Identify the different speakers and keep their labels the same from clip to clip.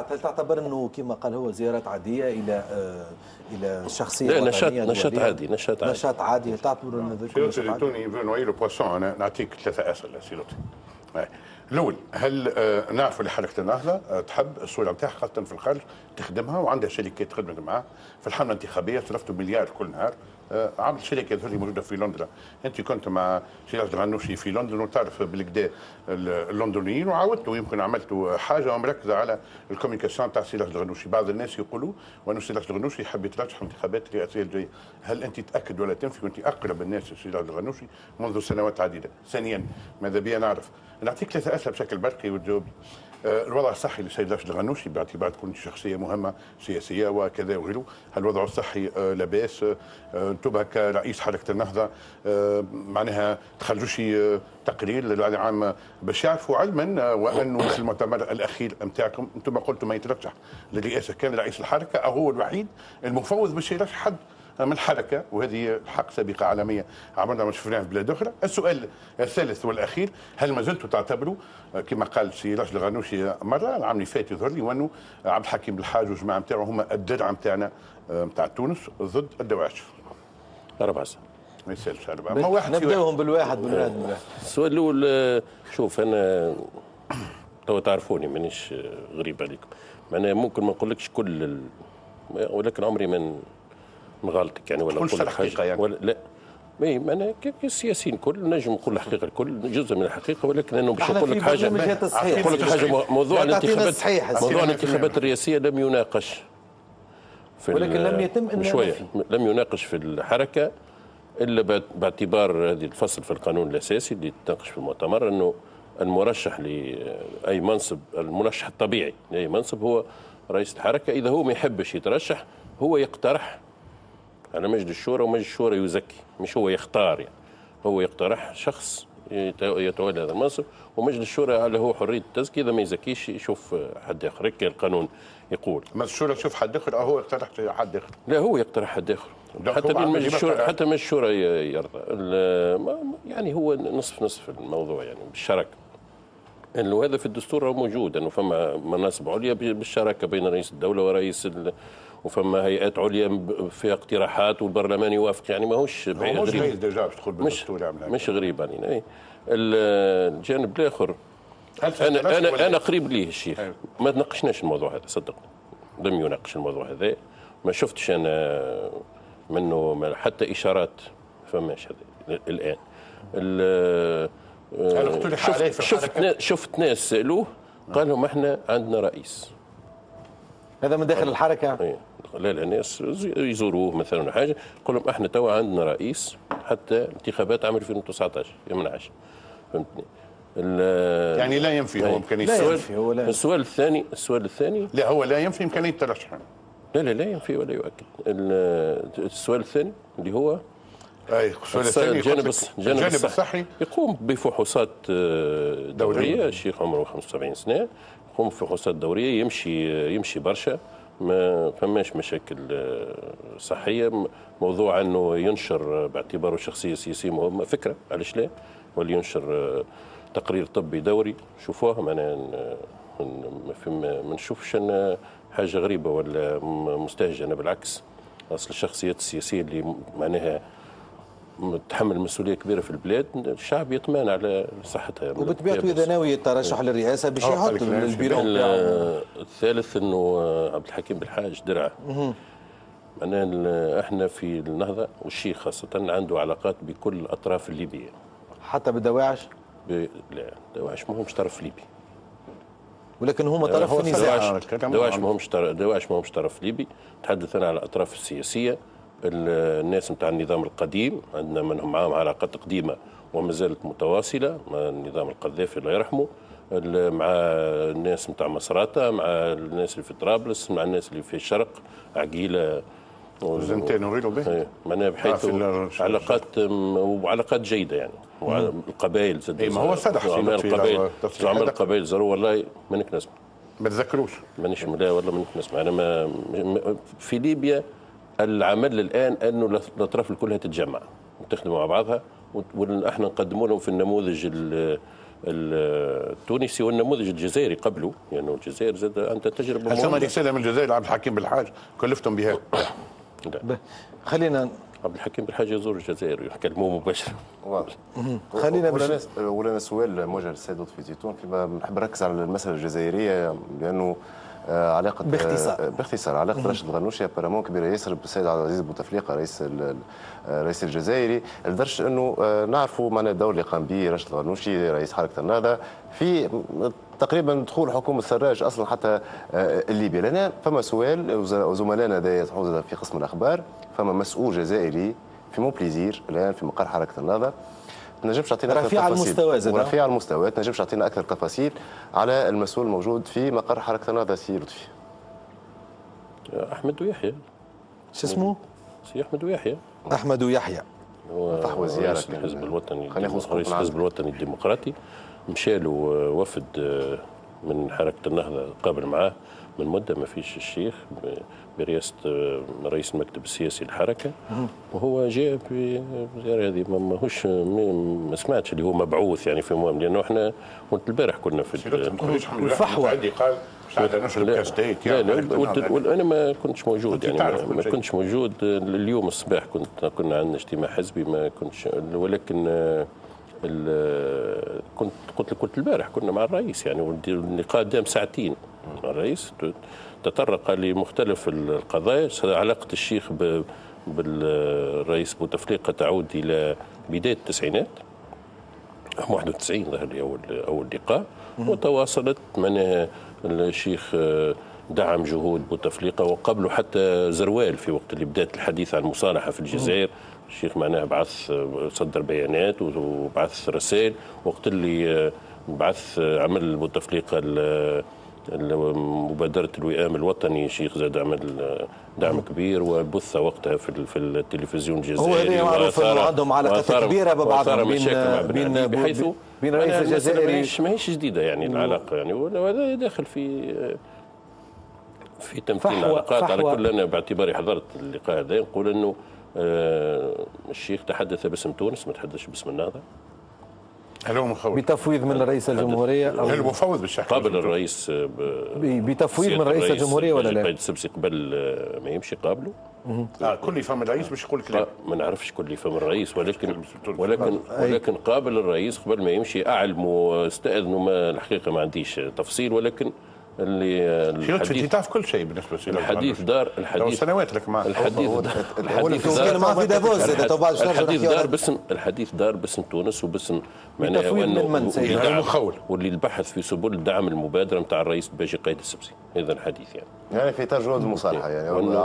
Speaker 1: تصريحات، هل تعتبر انه كما قال هو زيارات عاديه الى شخصيه
Speaker 2: لا،
Speaker 1: وطنيه
Speaker 2: نشاط عادي.
Speaker 1: نشاط عادي تعتبر ان ذلك نشاط عادي؟
Speaker 3: توني نوعي لو بواسون. انا نعطيك 3 اسئله سيدتي. الاول، هل نعرفوا اللي حركه النهضه تحب السويله نتاعها خاصه في الخارج تخدمها وعندها شركات خدمت معها في الحمله الانتخابيه، صرفتوا مليار كل نهار. عمل شركات اللي موجوده في لندن. انت كنت مع سراج الغنوشي في لندن وتعرف بالكدا اللندنيين، وعاودتوا يمكن عملتوا حاجه مركزه على الكوميونيكاسيون تاع سراج الغنوشي. بعض الناس يقولوا وانه سراج الغنوشي يحب يترشح انتخابات الرئاسيه الجايه. هل انت تاكد ولا تنفي وانت اقرب الناس لسراج الغنوشي منذ سنوات عديده؟ ثانيا، ماذا بيا نعرف، نعطيك 3 اسئله بشكل برقي وتجاوبي. الوضع الصحي للسيد راشد الغنوشي باعتبار تكون شخصيه مهمه سياسيه وكذا وغيره، هل الوضع الصحي لاباس؟ انتم كرئيس حركه النهضه معناها تخرجوا شي تقرير للعام باش يعرفوا، علما وانه في المؤتمر الاخير نتاعكم انتم قلتوا ما يترشح للرئاسه كان رئيس الحركه او هو الوحيد المفوض باش يرشح حد من الحركه، وهذه الحق سابقه عالميه عملنا ما شفناها في بلاد اخرى. السؤال الثالث والاخير، هل ما زلتوا تعتبروا كما قال سي راشد الغنوشي مره العام اللي فات يظهر لي وانه عبد الحكيم بالحاج والجماعه نتاعو هما الدرع نتاعنا نتاع تونس ضد الدواعش؟
Speaker 2: 4 سنين
Speaker 3: ما يسالش 4، ما واحد
Speaker 1: نبداوهم بالواحد.
Speaker 2: السؤال الاول، شوف انا تو تعرفوني مانيش غريب عليكم، معناها ممكن ما نقولكش كل ولكن عمري من نغلطك يعني، ولا
Speaker 3: نقول الحقيقه يعني،
Speaker 2: ولا لا. اي معناها السياسيين كل نجم نقول الحقيقه الكل جزء من الحقيقه، ولكن انه باش نقول لك حاجه، نقول لك حاجه، موضوع الانتخابات الرئاسيه لم يناقش في،
Speaker 1: ولكن لم يتم
Speaker 2: شويه لم يناقش في الحركه الا باعتبار هذه الفصل في القانون الاساسي اللي تناقش في المؤتمر، انه المرشح لاي منصب، المرشح الطبيعي لاي منصب هو رئيس الحركه. اذا هو ما يحبش يترشح هو يقترح على مجلس الشورى، ومجلس الشورى يزكي، مش هو يختار يعني، هو يقترح شخص يتولى هذا المنصب، ومجلس الشورى له حريه التزكيه، اذا ما يزكيش يشوف حد اخر. هيك القانون يقول.
Speaker 3: مجلس الشورى يشوف حد اخر او هو يقترح حد اخر؟
Speaker 2: لا، هو يقترح حد اخر، حتى مجلس الشورى، حتى مجلس الشورى يرضى. يعني هو نصف الموضوع يعني بالشراكه، انه هذا في الدستور موجود، انه فما مناصب عليا بالشراكه بين رئيس الدوله ورئيس وفما هيئات عليا فيها اقتراحات والبرلمان يوافق، يعني ماهوش
Speaker 3: بعيد. مش غريب ديجا تدخل بالدستور يعمل
Speaker 2: مش غريب علينا. اي الجانب الاخر انا قريب ليه الشيخ، ما تناقشناش الموضوع هذا، صدقني لم يناقش الموضوع هذا، ما شفتش انا منه حتى اشارات، فماش هذا الان. شفت ناس سالوه قال لهم احنا عندنا رئيس،
Speaker 1: هذا من داخل الحركه.
Speaker 2: لا الناس يزوروه مثلا حاجه، يقول لهم احنا توا عندنا رئيس حتى انتخابات عام 2019 يمنعش، فهمتني؟
Speaker 3: يعني لا ينفي هو امكانيه
Speaker 2: السؤال الثاني
Speaker 3: لا، هو لا ينفي امكانيه الترشح.
Speaker 2: لا ينفي ولا يؤكد. السؤال الثاني اللي هو
Speaker 3: الجانب الصحي،
Speaker 2: يقوم بفحوصات دوريه. الشيخ عمره 75 سنه، يقوم بفحوصات دوريه، يمشي برشا، ما فماش مشاكل صحيه. موضوع انه ينشر باعتباره شخصيه سياسيه مهمه، فكره علاش لا، واللي ينشر تقرير طبي دوري شوفوه، معناها ما نشوفش ان حاجه غريبه ولا مستهجنه، بالعكس. اصل الشخصيات السياسيه اللي معناها تحمل مسؤوليه كبيره في البلاد، الشعب يطمئن على صحتها.
Speaker 1: وبطبيعته اذا ناوي الترشح للرئاسه باش يحط البيرو.
Speaker 2: الثالث انه عبد الحكيم بالحاج درعه، معناها احنا في النهضه والشيخ خاصه عنده علاقات بكل الاطراف الليبيه،
Speaker 1: حتى بالدواعش.
Speaker 2: لا، دواعش ما همش طرف ليبي،
Speaker 1: ولكن هم طرف في النزاع.
Speaker 2: دواعش ما همش طرف ليبي. تحدث انا على الاطراف السياسيه، الناس نتاع النظام القديم، عندنا منهم معاهم علاقات قديمه وما زالت متواصله مع النظام القذافي الله يرحمه، مع الناس نتاع مصراته، مع الناس اللي في طرابلس، مع الناس اللي في الشرق عقيله
Speaker 3: وزنتين وغيره به،
Speaker 2: معناها بحيث علاقات جيده يعني. والقبائل
Speaker 3: ما هو صدح
Speaker 2: زعماء القبائل زاروا، والله مانك نسمع،
Speaker 3: ما تذكروش
Speaker 2: مانيش لا والله مانك نسمع. انا في ليبيا العمل الان انه الاطراف كلها تتجمع وتخدم مع بعضها، ونحن نقدموا لهم في النموذج التونسي والنموذج الجزائري قبله، لأنه يعني الجزائر زاد عندها تجربة.
Speaker 3: هل ثم رسالة من الجزائر عبد الحكيم بالحاج كلفتم بها؟
Speaker 1: خلينا
Speaker 2: عبد الحكيم بالحاج يزور الجزائر ويكلموه مباشرة.
Speaker 1: خلينا
Speaker 4: ولا سؤال موجه للسيد لطفي زيتون، فيما نحب نركز على المسألة الجزائرية لأنه علاقة باختصار علاقة راشد الغنوشي ابارامون كبيرة ياسر بالسيد عبد العزيز بوتفليقة رئيس الجزائري، لدرجة أنه نعرفوا معنى الدور اللي قام به راشد الغنوشي رئيس حركة النهضة في تقريبا دخول حكومة سراج أصلا حتى الليبيا. لنا فما سؤال وزملائنا يطرحون في قسم الأخبار، فما مسؤول جزائري في مونبليزير الآن في مقر حركة النهضة، تنجمش تعطينا اكثر
Speaker 1: رفيع المستوى
Speaker 4: ورفيع المستوى، تنجمش تعطينا اكثر تفاصيل على المسؤول الموجود في مقر حركه النهضه سي لطفي؟
Speaker 2: احمد ويحيى.
Speaker 1: شو اسمه؟
Speaker 2: سي احمد ويحيى.
Speaker 1: احمد ويحيى
Speaker 2: هو
Speaker 4: فحوى زياره
Speaker 2: رئيس الحزب الوطني، رئيس الحزب الوطني الديمقراطي. مشى له وفد من حركه النهضه قابل معاه من مده ما فيش الشيخ برئاسه رئيس المكتب السياسي للحركه، وهو جاء بزياره هذه ماهوش ما سمعتش اللي هو مبعوث يعني في مهم، لانه احنا قلت البارح كنا في
Speaker 3: الفحوى قال مش عاد نشرب كاس ديت يعني.
Speaker 2: لا انا ما كنتش موجود يعني ما كنتش موجود اليوم الصباح كنا عندنا اجتماع حزبي ما كنتش، ولكن كنت قلت البارح كنا مع الرئيس يعني، واللقاء دام ساعتين مع الرئيس تطرق لمختلف القضايا. علاقة الشيخ بالرئيس بوتفليقة تعود إلى بداية التسعينات 91 ظهر لي أول لقاء، وتواصلت من الشيخ دعم جهود بوتفليقة، وقبله حتى زروال في وقت اللي بدأت الحديث عن المصالحة في الجزائر. الشيخ معناه صدر بيانات وبعث رسائل، وقت اللي بعث عمل بوتفليقة مبادرة الوئام الوطني، الشيخ زاد عمل دعم كبير وبث وقتها في التلفزيون الجزائري.
Speaker 1: هو معروف انه عندهم علاقات كبيرة ببعضهم بين رئيس الجزائري.
Speaker 2: ما هيش جديدة يعني العلاقة يعني، وهذا داخل في تمثيل العلاقات. على كل أنا باعتباري حضرت اللقاء هذا نقول أنه الشيخ تحدث باسم تونس، ما تحدثش باسم النهضة.
Speaker 3: هل هو مفوض
Speaker 1: بتفويض من رئيس الجمهورية؟
Speaker 3: هل مفوض بالشكل
Speaker 2: قابل الرئيس
Speaker 1: بتفويض من رئيس الجمهورية ولا لا؟
Speaker 2: قائد السبسي قبل ما يمشي قابله.
Speaker 3: كل فم الرئيس مش يقول كلام.
Speaker 2: ما نعرفش كل فم الرئيس، ولكن قابل الرئيس قبل ما يمشي، اعلم واستاذنه. ما الحقيقه ما عنديش تفصيل، ولكن
Speaker 3: اللي تعرف كل شيء بالنسبه لي.
Speaker 2: الحديث دار
Speaker 3: سنوات لك معه.
Speaker 2: الحديث دار باسم تونس وباسم
Speaker 1: معناه
Speaker 2: واللي البحث في سبل الدعم المبادره نتاع الرئيس باجي قائد السبسي. هذا الحديث
Speaker 4: يعني في اطار جهود المصالحه يعني،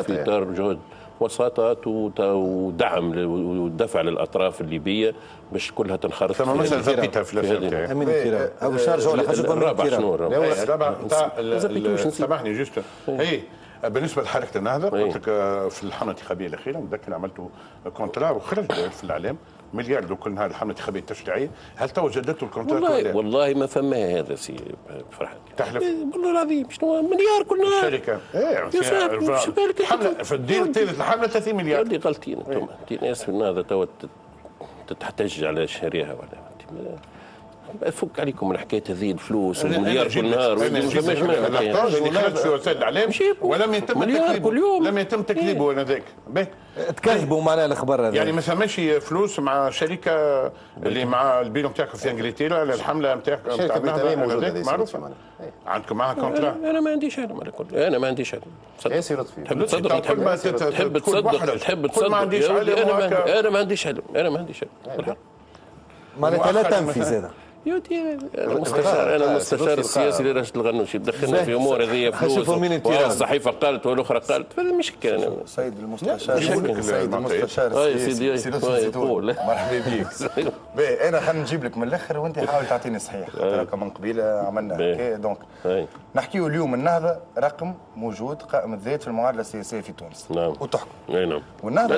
Speaker 2: في اطار جهود وساطات ودعم ودفع للاطراف الليبيه باش كلها تنخرط.
Speaker 3: ثم مثلا زبيتها في الاسئله
Speaker 1: امين الكرام او باش نرجعوا لحاجه
Speaker 2: الرابع شنو
Speaker 3: الرابع نتاع سامحني جوست هي بالنسبه لحركه النهضه. قلت لك في الحمله الانتخابيه الاخيره نتذكر عملتوا كونترا وخرج في الاعلام مليار لو كل نهار الحمله الانتخابيه التشريعيه. هل تو جددتوا الكونترا؟
Speaker 2: والله ما فما هذا سي فرحات.
Speaker 3: تحلف
Speaker 2: والله العظيم شنو مليار كل نهار
Speaker 3: الشركه الحمله في الدير الثالث الحمله 30 مليار.
Speaker 2: اللي غلطين انتم ناس من هذا تو تحتج على شهرها ولا افك عليكم من حكايه هذه الفلوس والمليار كل نهار
Speaker 3: اللي خرج في وسائل الاعلام ولم يتم تكذيبه. لم يتم تكذيبه انذاك.
Speaker 1: تكذبوا معنا الاخبار هذا
Speaker 3: يعني ما ثماش فلوس مع شركه اللي مع البيرو نتاعكم في انجلترا للحمله نتاعكم
Speaker 4: شركه بريطانيه موجوده
Speaker 3: معروفه عندكم معها كونترا.
Speaker 2: انا ما عنديش علم على كل. انا ما عنديش علم.
Speaker 4: يا سي لطفي
Speaker 2: تحب تصدق تحب تصدق انا ما عنديش علم. انا ما عنديش علم
Speaker 1: معناتها لا تنفذ هذا.
Speaker 2: انا المستشار السياسي لراشد الغنوشي دخلنا في امور هذه فلوس والصحيفه قالت والاخرى قالت، فهذا مشكل. انا
Speaker 5: سيد المستشار السياسي مرحبا بك. انا خلينا نجيب لك من الاخر وانت حاول تعطيني صحيح، خاطر من قبيله عملنا هكا. دونك نحكيو اليوم النهضه رقم موجود قائم الذات في المعادله السياسيه في تونس.
Speaker 2: نعم
Speaker 5: وتحكم.
Speaker 2: نعم
Speaker 5: والنهضه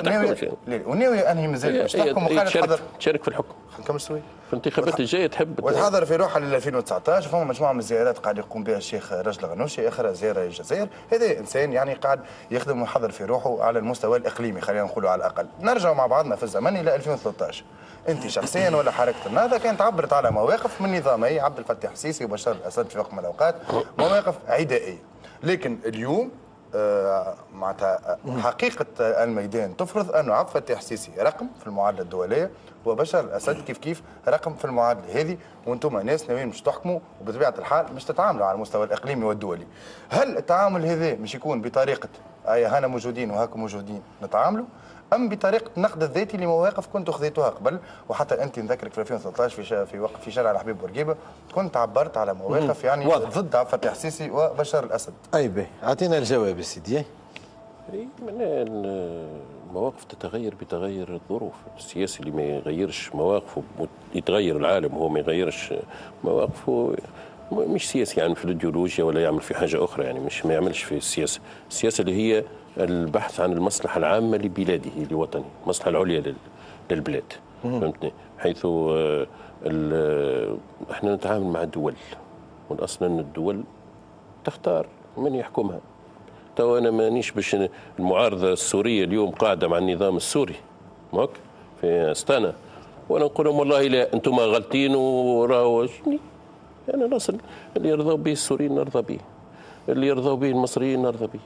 Speaker 5: وناوي انهي مازال باش تحكم وخارج
Speaker 2: تشارك في الحكم.
Speaker 5: خلينا نكمل شويه.
Speaker 2: في الانتخابات الجايه تحب
Speaker 5: وتحضر في روحها ل 2019 فما مجموعه من الزيارات قاعد يقوم بها الشيخ راشد الغنوشي، اخر زياره للجزائر، هذا انسان يعني قاعد يخدم ويحضر في روحه على المستوى الاقليمي خلينا نقولوا على الاقل. نرجع مع بعضنا في الزمن الى 2013. انت شخصيا ولا حركه النهضه كانت عبرت على مواقف من نظامي عبد الفتاح السيسي وبشار الاسد في وقت من الاوقات، مواقف عدائيه. لكن اليوم معناتها حقيقة الميدان تفرض أنه عبد الفتاح السيسي رقم في المعادلة الدولية وبشار الأسد كيف رقم في المعادلة هذه، وأنتم ناس ناويين مش تحكموا وبطبيعة الحال مش تتعاملوا على المستوى الإقليمي والدولي. هل التعامل هذا مش يكون بطريقة هنا موجودين وهاكم موجودين نتعاملوا، أم بطريقة النقد الذاتي لمواقف كنتوا خذيتوها قبل؟ وحتى أنت نذكرك في 2013 في شارع الحبيب بورقيبة كنت عبرت على مواقف يعني ضد عبد الفتاح السيسي وبشار الأسد.
Speaker 1: أي به أعطينا الجواب سيدي.
Speaker 2: المواقف تتغير بتغير الظروف، السياسي اللي ما يغيرش مواقفه يتغير العالم وهو ما يغيرش مواقفه مش سياسي، يعني في الايديولوجيا ولا يعمل في حاجه اخرى، يعني مش ما يعملش في السياسه، السياسه اللي هي البحث عن المصلحه العامه لبلاده لوطنه، المصلحه العليا للبلاد. فهمتني؟ حيث احنا نتعامل مع الدول، والاصل ان الدول تختار من يحكمها. تو انا مانيش باش المعارضه السوريه اليوم قاعده مع النظام السوري ماك في استانا وانا نقول لهم والله لا انتم غلطين وراهو شني، انا نصل اللي يرضوا به السوريين نرضى به، اللي يرضوا به المصريين نرضى به،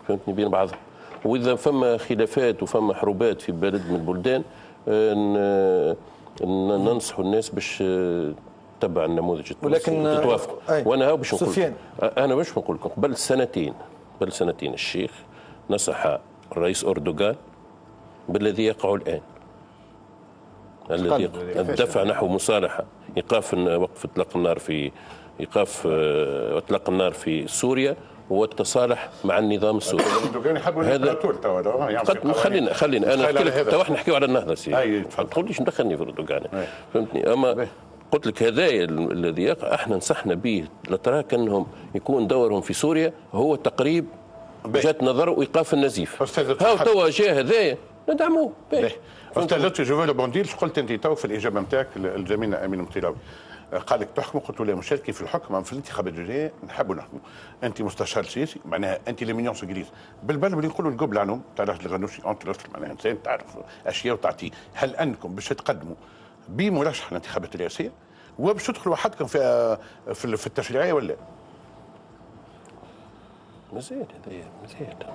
Speaker 2: فهمتني، بين بعضهم. واذا فما خلافات وفما حروبات في بلد من البلدان ننصح الناس باش تتبع النموذج التونسي وتتوافقوا. وانا باش نقول انا باش نقول لكم قبل سنتين الشيخ نصح الرئيس أردوغان بالذي يقع الآن، الذي الدفع نحو مصالحة، إيقاف وقف إطلاق النار في إيقاف إطلاق النار في سوريا والتصالح مع النظام السوري.
Speaker 3: هذا
Speaker 2: خلينا انا تو احنا نحكيو على النهضه سي، ما تقوليش ندخلني في اردوغان، فهمتني. اما قلت لك هذا الذي يقع احنا نصحنا به لتراك انهم يكون دورهم في سوريا هو تقريب وجهه نظر وايقاف النزيف. ها توا جاء هذايا ندعموه.
Speaker 3: استاذ لطفي جو فو بونديل، قلت انت تو في الاجابه نتاعك الزميلنا امين مطيلاوي قال لك تحكموا، قلت له مشاركين في الحكم في الانتخابات الجايه نحبوا نحكموا. انت مستشار سياسي معناها انت لمليون انجليز بالبلد نقولوا نقبل عنهم تاع راشد الغنوشي، انت معناها انسان تعرف اشياء وتعطيه. هل انكم باش تقدموا بمرشح الانتخابات الرئاسيه وباش تدخلوا وحدكم في التشريعيه ولا؟
Speaker 2: مازال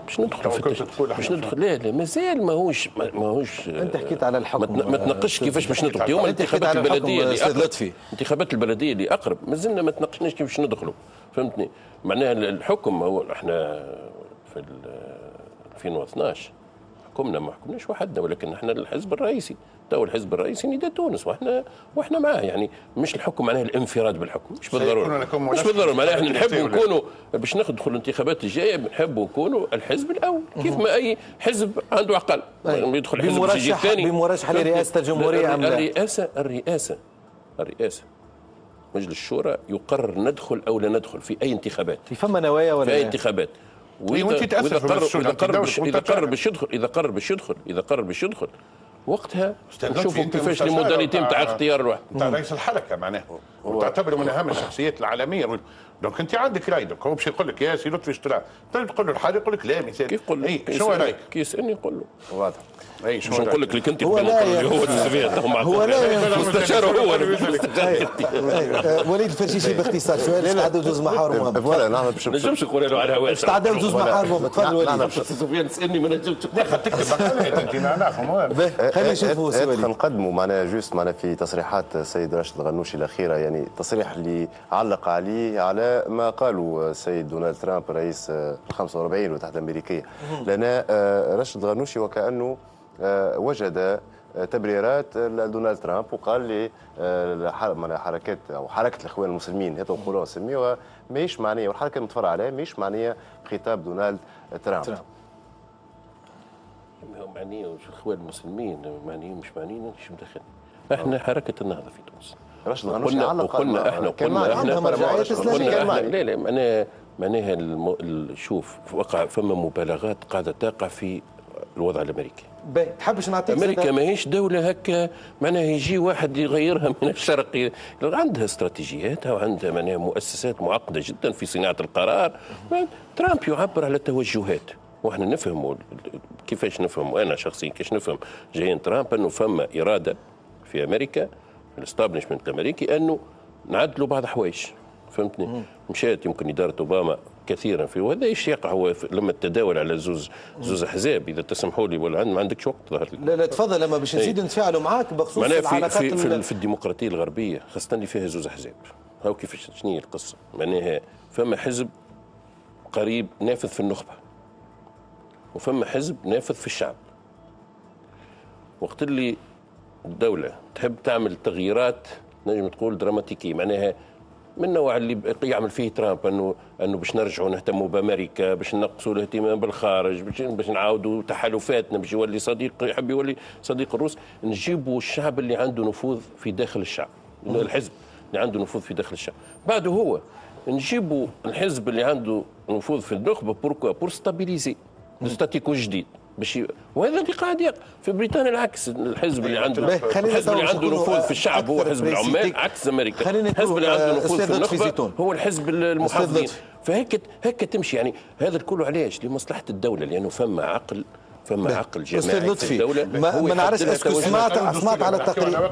Speaker 2: باش ندخل باش ندخل لا مازال ماهوش
Speaker 1: انت حكيت على الحكم
Speaker 2: ما تناقش كيفاش باش ندخل. يوم الانتخابات البلديه اللي اقرب، الانتخابات البلديه اللي اقرب مازلنا ما تناقشناش كيفاش ندخلوا، فهمتني. معناها الحكم هو احنا في 2012 حكمنا ما حكمناش وحدنا، ولكن احنا الحزب الرئيسي، تو الحزب الرئيسي نداء تونس واحنا معاه، يعني مش الحكم معناه الانفراد بالحكم، مش بالضروره معناه احنا نحبوا نكونوا باش ندخل الانتخابات الجايه بنحبوا نكونوا الحزب الاول كيف ما اي حزب عنده عقل يدخل حزب جديد ثاني
Speaker 1: بمرشح لرئاسه الجمهوريه.
Speaker 2: الرئاسه مجلس الشورى يقرر ندخل او لا ندخل في اي انتخابات،
Speaker 1: فما نوايا ولا
Speaker 2: في اي انتخابات. إذا قرر باش يدخل وقتها نشوفوا كيفاش الموداليتي نتاع اختيار الواحد
Speaker 3: نتاع رئيس الحركه معناها وتعتبر من اهم الشخصيات العالميه. دونك انت عندك راي، دونك هو باش يقول لك يا سي لطفي اشترى، تقول له الحاجه يقول لك لا مثال.
Speaker 2: كيف يقول لك؟
Speaker 3: شنو رايك؟
Speaker 2: كي يسالني نقول له
Speaker 3: واضح.
Speaker 2: مش نقول لك اللي كنت هو لا مستشار هو
Speaker 1: وليد الفرشيشي باختصار سؤال استعدوا زوز محاور مهمه.
Speaker 4: فوالا نعم باش
Speaker 2: نجمش نقول له على هواء
Speaker 1: استعدوا زوز محاور مهمه. تفضل وليد.
Speaker 2: سفيان تسالني ما نجمش
Speaker 3: تكتب مقالات انت نعرفهم.
Speaker 1: خلينا نشوفوا سؤال
Speaker 4: نقدموا معناها جوست معناها في تصريحات السيد راشد الغنوشي الاخيره، يعني تصريح اللي علق عليه على ما قالوا السيد دونالد ترامب رئيس 45 الولايات الامريكيه، لان راشد الغنوشي وكانه وجد تبريرات لدونالد ترامب وقال لي حركات او حركه الاخوان المسلمين هذا نقولوها نسميوها ماهيش معنيه، والحركه المتفرعه عليها ماهيش معنيه بخطاب دونالد ترامب.
Speaker 2: معنيه وش الاخوان المسلمين معنيين مش معنيين مش مدخل. احنا حركه النهضه في تونس
Speaker 4: راشد الغنوشي علق
Speaker 2: وقلنا احنا
Speaker 1: مرجعيات اسلاميه
Speaker 2: معناها شوف وقع فما مبالغات قاعده تقع في الوضع الامريكي.
Speaker 1: تحبش نعطيك
Speaker 2: امريكا ماهيش دوله هكا معناها يجي واحد يغيرها من الشرق، عندها استراتيجياتها وعندها معناها مؤسسات معقده جدا في صناعه القرار. ترامب يعبر على توجهات، واحنا نفهم كيفاش نفهم، وانا شخصيا كيفاش نفهم جايين ترامب انه فما اراده في امريكا الاستابلشمنت الامريكي انه نعدلوا بعض حوايج، فهمتني؟ مشات يمكن اداره اوباما كثيرا في، وهذا ايش يقع هو لما التداول على زوز احزاب. اذا تسمحوا لي ولا ما عندكش وقت ظهر لي.
Speaker 1: لا تفضل، لما باش نزيد نتفاعلوا معاك بخصوص العلاقات
Speaker 2: في الديمقراطيه الغربيه خاصه اللي فيها زوز احزاب. هاو كيفاش شنو هي القصه؟ معناها فما حزب قريب نافذ في النخبه وفما حزب نافذ في الشعب. وقت اللي الدوله تحب تعمل تغييرات نجم تقول دراماتيكيه، معناها من النوع اللي يعمل فيه ترامب انه باش نرجعوا نهتموا بامريكا، باش نقصوا الاهتمام بالخارج، باش نعاودوا تحالفاتنا، باش يولي صديق، يحب يولي صديق الروس، نجيبوا الشعب اللي عنده نفوذ في داخل الشعب، الحزب اللي عنده نفوذ في داخل الشعب، بعده هو نجيبوا الحزب اللي عنده نفوذ في النخبه. بور ستابيليزي ستاتيكو جديد باش وهذا اللي قاعد يقع في بريطانيا. العكس، الحزب اللي عنده نفوذ في الشعب هو حزب العمال، عكس امريكا. الحزب اللي عنده نفوذ في النخبه هو الحزب المحافظين. فهيك تمشي. يعني هذا الكل علاش؟ لمصلحه الدوله، لانه فما عقل جماعي في الدوله.
Speaker 1: ما نعرفش اسكو سمعت على التقرير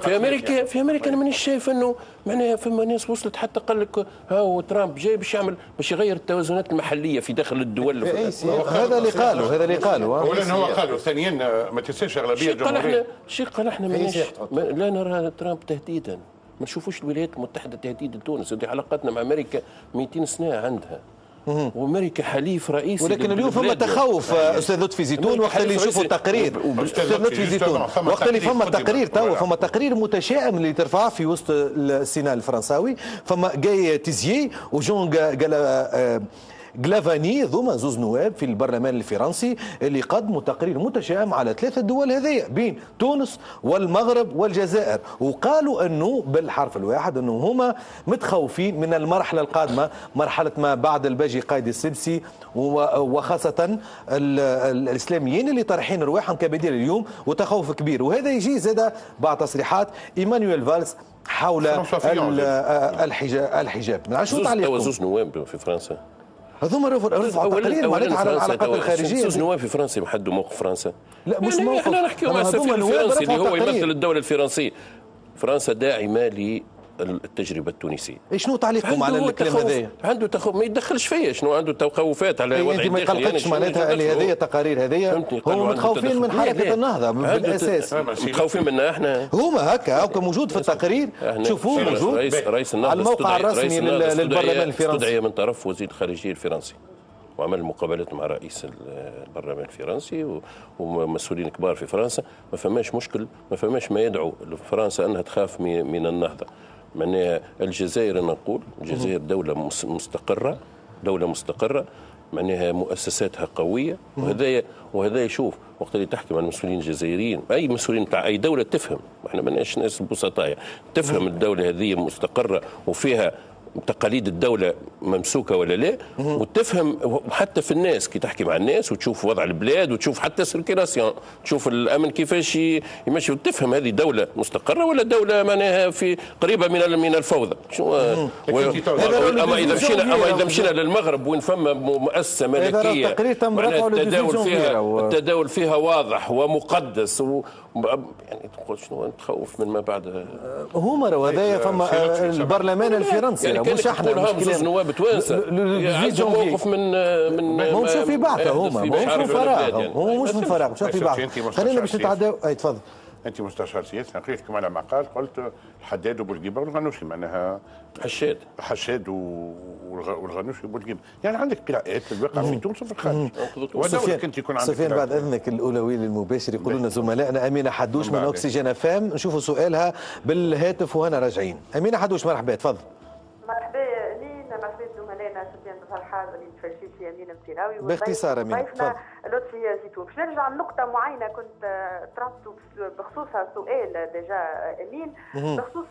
Speaker 2: في امريكا انا مانيش شايف انه معناها فما ناس وصلت حتى قال لك هاو ترامب جاي باش يغير التوازنات المحليه في داخل الدول.
Speaker 1: هذا اللي قالوا
Speaker 3: اولا هو قالوا، ثانيا ما تنساش اغلبيه الجمهوريه.
Speaker 2: قال احنا لا نرى ترامب تهديدا، ما نشوفوش الولايات المتحده تهديد لتونس. ودي علاقتنا مع امريكا 200 سنه عندها، وامريكا حليف رئيسي.
Speaker 1: ولكن اليوم فما تخوف استاذ لطفي زيتون وقت اللي يشوفوا التقرير. استاذ لطفي زيتون وقت اللي فما تقرير فما تقرير متشائم اللي ترفعه في وسط السيناء الفرنساوي. فما جاي تيزيي وجون جلافاني، ذوما زوز نواب في البرلمان الفرنسي اللي قدموا تقرير متشائم على 3 دول هذيا بين تونس والمغرب والجزائر، وقالوا انه بالحرف الواحد انه هما متخوفين من المرحله القادمه، مرحله ما بعد الباجي قايد السدسي، وخاصه الاسلاميين اللي طرحين رواحهم كبديل اليوم، وتخوف كبير. وهذا يجي زاد بعد تصريحات ايمانويل فالس حول الحجاب. نشوط عليكم
Speaker 2: زوز نواب في فرنسا،
Speaker 1: هذوما رفعوا تقرير معناتها على العلاقات الخارجيه.
Speaker 2: زوز نواب في فرنسا يحدوا موقف فرنسا.
Speaker 1: لا مش موقف،
Speaker 2: احنا نحكيوا مع السفير الفرنسي اللي هو يمثل الدوله الفرنسيه. فرنسا داعمه للتجربه التونسيه.
Speaker 1: شنو تعليقكم على الكلام هذا؟
Speaker 2: عنده تخوف، ما يدخلش فيا شنو عنده تخوفات على وضع
Speaker 1: الداخلي. انت ما يقلقكش معناتها اللي هذه تقارير هذه هم متخوفين من حركه النهضه بالاساس؟
Speaker 2: متخوفين منا احنا؟
Speaker 1: هما هكا موجود في التقرير، تشوفوه موجود
Speaker 2: رئيس
Speaker 1: على الموقع الرسمي للبرلمان الفرنسي.
Speaker 2: استدعي من طرف وزير الخارجيه الفرنسي وعمل مقابلات مع رئيس البرلمان الفرنسي ومسؤولين كبار في فرنسا. ما فماش مشكل، ما فماش ما يدعو فرنسا انها تخاف من النهضه. معناها الجزائر، أنا نقول الجزائر دولة مستقرة، معناها مؤسساتها قوية. وهذا يشوف وقت اللي تحكي مع المسؤولين الجزائريين، أي مسؤولين تاع أي دولة تفهم، احنا ماناش ناس بسطاء، تفهم الدولة هذه مستقرة وفيها تقاليد الدولة ممسوكة ولا لا، وتفهم حتى في الناس كي تحكي مع الناس وتشوف وضع البلاد وتشوف حتى سيركيلاسيون، تشوف الأمن كيفاش يمشي، وتفهم هذه دولة مستقرة ولا دولة معناها في قريبة من الفوضى. أما إذا مشينا للمغرب وين فما مؤسسة ملكية التداول فيها واضح ومقدس يعني تقول شنو تخوف من ما بعد.
Speaker 1: هما هذايا فما البرلمان الفرنسي مش احنا مش
Speaker 2: زوز نواب توانسه عندهم موقف من
Speaker 1: هم شوف في بعثه، هم مش من فراغ شوف في بعثه. خلينا باش نتعداو. تفضل.
Speaker 3: انت مستشار سياسي، قريت كما على مقال قلت الحداد وبورقيبه والغنوشي، معناها حشاد والغنوشي وبورقيبه، يعني عندك قراءات في الواقع في تونس وفي الخارج. ودولك انت يكون عندك.
Speaker 1: سفيان بعد اذنك الاولويه للمباشر يقولوا لنا زملائنا امينه حدوش من اوكسجين فام، نشوفوا سؤالها بالهاتف وهنا راجعين. امينه حدوش مرحبا، تفضل.
Speaker 6: مرحبا لينا، مرحبا زملائنا سفيان بن فرحان وليد فرشيشي يمين متراوي
Speaker 1: باختصار امين
Speaker 6: ضيفنا لطفي زيتون. باش نرجع لنقطة معينة كنت طرحت بخصوصها سؤال ديجا امين بخصوص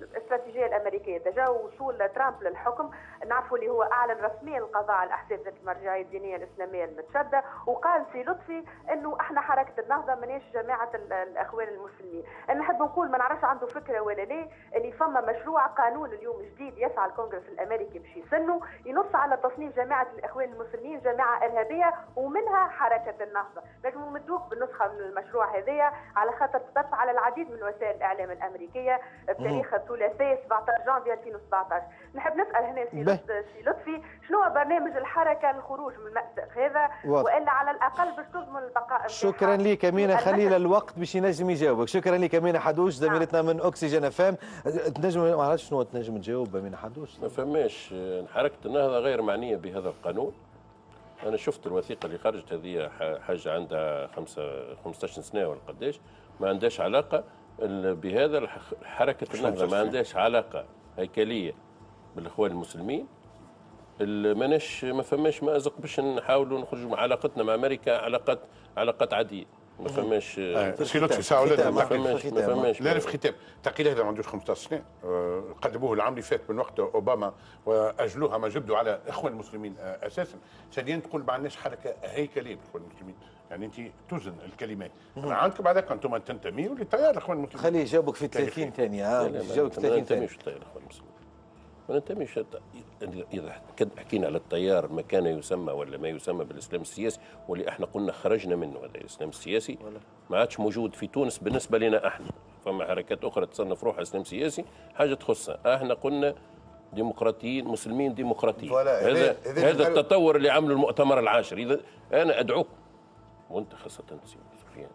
Speaker 6: الاستراتيجية الأمريكية ديجا وصول ترامب للحكم. نعرفوا اللي هو أعلن رسميا القضاء على الأحزاب ذات المرجعية الدينية الإسلامية المتشددة، وقال سي لطفي إنه إحنا حركة النهضة ماناش جماعة الإخوان المسلمين. أنا نحب نقول ما نعرفش عنده فكرة ولا لا اللي فما مشروع قانون اليوم جديد يسعى الكونغرس الأمريكي باش يسنه ينص على تصنيف جماعة الإخوان المسلمين جماعة إرهابية ومنها حركة النهضة. لكن مدوك بالنسخة من المشروع هذايا على خاطر تبث على العديد من وسائل الإعلام الأمريكية بتاريخ الثلاثاء 17 جانفي 2017. نحب نسأل هنا سي لطفي شنو هو برنامج الحركة للخروج من المأزق هذا والا على الأقل باش تضمن البقاء.
Speaker 1: شكرا لك أمينة، خلينا الوقت باش ينجم يجاوبك. شكرا لك أمينة حدوش زميلتنا من أكسجين FM. تنجم ما عرفتش شنو تنجم تجاوب أمينة حدوش؟
Speaker 2: ما فماش حركة النهضة غير معنية بهذا القانون. أنا شفت الوثيقة اللي خرجت هذه حاجة عندها 15 سنة ولا قداش، ما عندهاش علاقة بهذا. حركة النهضة ما عندهاش علاقة هيكلية بالإخوان المسلمين. ما فماش مأزق باش نحاولوا نخرجوا مع علاقتنا مع أمريكا علاقات عادية. ما فماش
Speaker 3: سي لطفي ساعه ولا
Speaker 2: ما فماش
Speaker 3: لا في ختام تقيل هذا ما عندوش 15 سنه. قدموه العام اللي فات من وقت اوباما واجلوها ما جبدوا على اخوان المسلمين اساسا. ثانيا تقول ما عندناش حركه هيكليه بالاخوان المسلمين، يعني انت توزن الكلمات. عندكم بعدك انتم تنتميوا لتيار الاخوان المسلمين.
Speaker 1: خليه يجاوبك في 30 ثانيه. يجاوبك 30 ثانيه.
Speaker 2: ما ننتميش. اذا حكينا على التيار ما كان يسمى ولا ما يسمى بالاسلام السياسي واللي احنا قلنا خرجنا منه، هذا الاسلام السياسي ما عادش موجود في تونس بالنسبه لنا احنا. فما حركات اخرى تصنف روحها اسلام سياسي حاجه تخصها. احنا قلنا ديمقراطيين مسلمين ديمقراطيين. هذا التطور اللي عمله المؤتمر العاشر. اذا انا ادعوكم وانت خاصه سفيان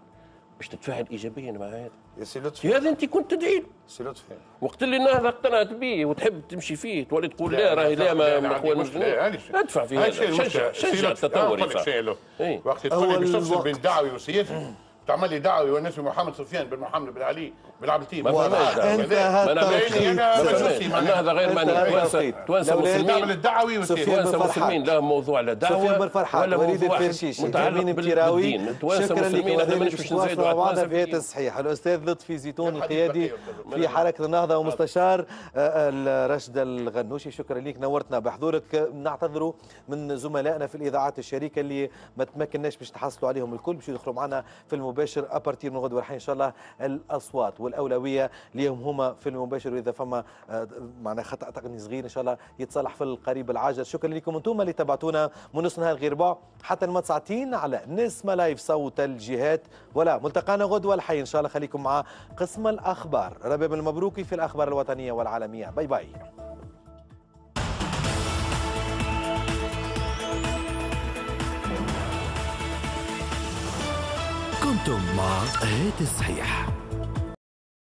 Speaker 2: باش تتفاعل ايجابيا مع هذا.
Speaker 5: يا سي لطفي
Speaker 2: هذا انت كنت تدعي
Speaker 5: سي لطفي
Speaker 2: وقت اللي النهضه اقتنعت به وتحب تمشي فيه تولي تقول لا راهي لا ما اخوان المسلمين. ادفع في هذا. شجع التطور.
Speaker 3: وقت تقول لي باش تفصل بين دعوي وسياسي تعمل لي دعوي والناس محمد سفيان بن محمد بن علي بن عبد التيم.
Speaker 2: هذا غير معني. توانسه مسلمين توانسه مسلمين لا موضوع على دعوه ولا موضوع متعلق بالدين. توانسه مسلمين هذا مانيش باش نزيدوا على
Speaker 1: بعضنا في هذا الصحيح. الاستاذ لطفي زيتون القيادي في حركه النهضه ومستشار رشد الغنوشي، شكرا لك نورتنا بحضورك. نعتذروا من زملائنا في الاذاعات الشريكه اللي ما تمكناش باش تحصلوا عليهم الكل، باش يدخلوا معنا في المباشر ابارتير من غدوه الحين ان شاء الله. الاصوات والاولويه ليهم هما في المباشر، واذا فما معنا خطا تقني صغير ان شاء الله يتصلح في القريب العاجل. شكرا لكم انتم اللي تابعتونا من نص نهار غير ربع حتى الماء ساعتين على نسمة لايف صوت الجهات. ولا ملتقانا غدوه الحين ان شاء الله. خليكم مع قسم الاخبار. رباب المبروكي في الاخبار الوطنيه والعالميه. باي باي.
Speaker 7: كنتم مع هات الصحيح.